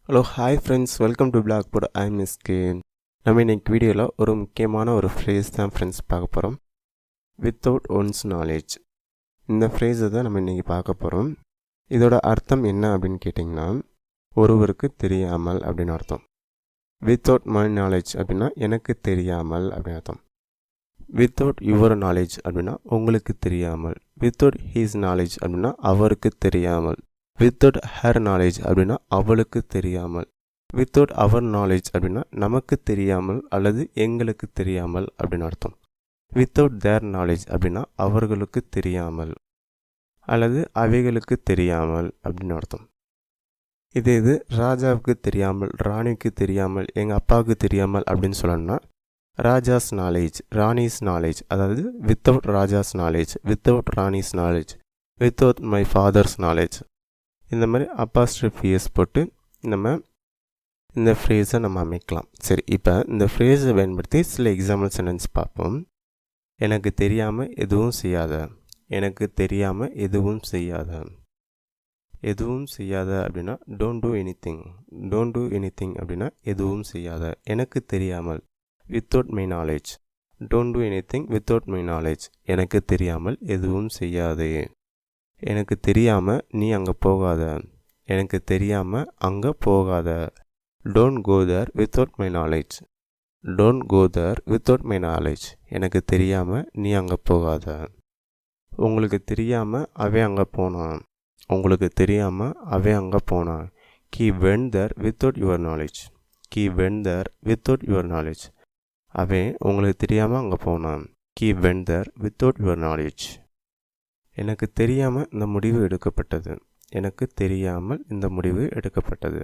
Hello hi friends, welcome to Blackboard. I miss can. நம்ம இன்னைக்கு வீடியோவில் ஒரு முக்கியமான ஒரு ஃப்ரேஸ் தான் ஃப்ரெண்ட்ஸ் பார்க்க போகிறோம். Without once knowledge. இந்த ஃப்ரேஸை தான் நம்ம இன்றைக்கி பார்க்க போகிறோம். இதோட அர்த்தம் என்ன அப்படின்னு கேட்டிங்கன்னா, ஒருவருக்கு தெரியாமல் அப்படின்னு அர்த்தம். வித்தவுட் மை நாலேஜ் அப்படின்னா எனக்கு தெரியாமல் அப்படின்னு அர்த்தம். வித்தவுட் யுவர் நாலேஜ் அப்படின்னா உங்களுக்கு தெரியாமல். வித்தவுட் ஹீஸ் நாலேஜ் அப்படின்னா அவருக்கு தெரியாமல். வித்தவுட் ஹர் நாலேஜ் அப்படின்னா அவளுக்கு தெரியாமல். வித்தவுட் அவர் நாலேஜ் அப்படின்னா நமக்கு தெரியாமல் அல்லது எங்களுக்கு தெரியாமல் அப்படின்னு அர்த்தம். வித்தவுட் தேர் நாலேஜ் அப்படின்னா அவர்களுக்கு தெரியாமல் அல்லது அவைகளுக்கு தெரியாமல் அப்படின்னு அர்த்தம். இது ராஜாவுக்கு தெரியாமல், ராணிக்கு தெரியாமல், எங்கள் அப்பாவுக்கு தெரியாமல் அப்படின்னு சொல்லணும்னா ராஜாஸ் நாலேஜ், ராணிஸ் நாலேஜ், அதாவது without Raja's knowledge, without Rani's knowledge, without my fathers knowledge. இந்த மாதிரி அப்பாஸ்ட்ரோஃபிஎஸ் போட்டு நம்ம இந்த ஃப்ரேஸை நம்ம அமைக்கலாம். சரி, இப்போ இந்த ஃப்ரேஸை பயன்படுத்தி சில எக்ஸாம்பிள் சென்டென்ஸ் பார்ப்போம். எனக்கு தெரியாமல் எதுவும் செய்யாத. எனக்கு தெரியாமல் எதுவும் செய்யாத. எதுவும் செய்யாத அப்படின்னா don't do anything. Don't do anything அப்படின்னா எதுவும் செய்யாத. எனக்கு தெரியாமல் without my knowledge. Don't do anything without my knowledge. எனக்கு தெரியாமல் எதுவும் செய்யாதே. எனக்கு தெரியாமல் நீ அங்கே போகாத. எனக்கு தெரியாமல் அங்கே போகாத. Don't go there without my knowledge. Don't go there without my knowledge. எனக்கு தெரியாமல் நீ அங்கே போகாத. உங்களுக்கு தெரியாமல் அவன் அங்கே போனான். உங்களுக்கு தெரியாமல் அவன் அங்கே போனான். He went there without your knowledge. He went there without your knowledge. அவன் உங்களுக்கு தெரியாமல் அங்கே போனான். He went there without your knowledge. எனக்கு தெரியாமல் இந்த முடிவு எடுக்கப்பட்டது. எனக்கு தெரியாமல் இந்த முடிவு எடுக்கப்பட்டது.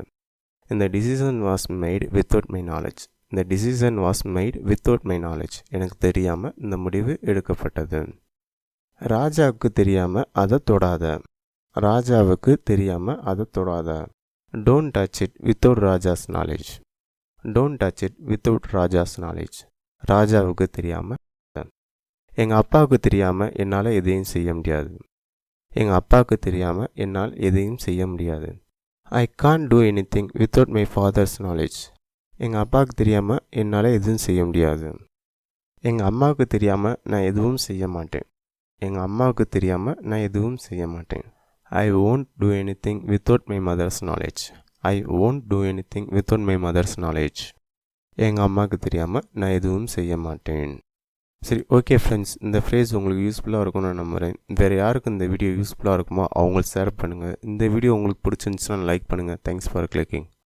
இந்த decision was made without my knowledge. இந்த decision was made without my knowledge. எனக்கு தெரியாமல் இந்த முடிவு எடுக்கப்பட்டது. ராஜாவுக்கு தெரியாமல் அதை தொடாத. ராஜாவுக்கு தெரியாமல் அதை தொடாத. Don't touch it without Raja's knowledge. Don't touch it without Raja's knowledge. ராஜாவுக்கு தெரியாமல். எங்கள் அப்பாவுக்கு தெரியாமல் என்னால் எதையும் செய்ய முடியாது. எங்கள் அப்பாவுக்கு தெரியாமல் என்னால் எதையும் செய்ய முடியாது. I can't two anything without my fathers knowledge. எங்கள் அப்பாவுக்கு தெரியாமல் என்னால் எதுவும் செய்ய முடியாது. எங்கள் அம்மாவுக்கு தெரியாமல் நான் எதுவும் செய்ய மாட்டேன். எங்கள் அம்மாவுக்கு தெரியாமல் நான் எதுவும் செய்ய மாட்டேன். ஐ won't do anything without my mother's knowledge. I won't do anything without my mother's knowledge. எங்கள் அம்மாவுக்கு தெரியாமல் நான் எதுவும் செய்ய மாட்டேன். சரி, ஓகே ஃப்ரெண்ட்ஸ், இந்த ஃப்ரேஸ் உங்களுக்கு யூஸ்ஃபுல்லாக இருக்கும்னு நான் நம்புகிறேன். வேறு யாருக்கு இந்த வீடியோ யூஸ்ஃபுல்லாக இருக்குமோ அவங்களுக்கு ஷேர் பண்ணுங்கள். இந்த வீடியோ உங்களுக்கு பிடிச்சிருந்துச்சுன்னா லைக் பண்ணுங்கள். Thanks for clicking.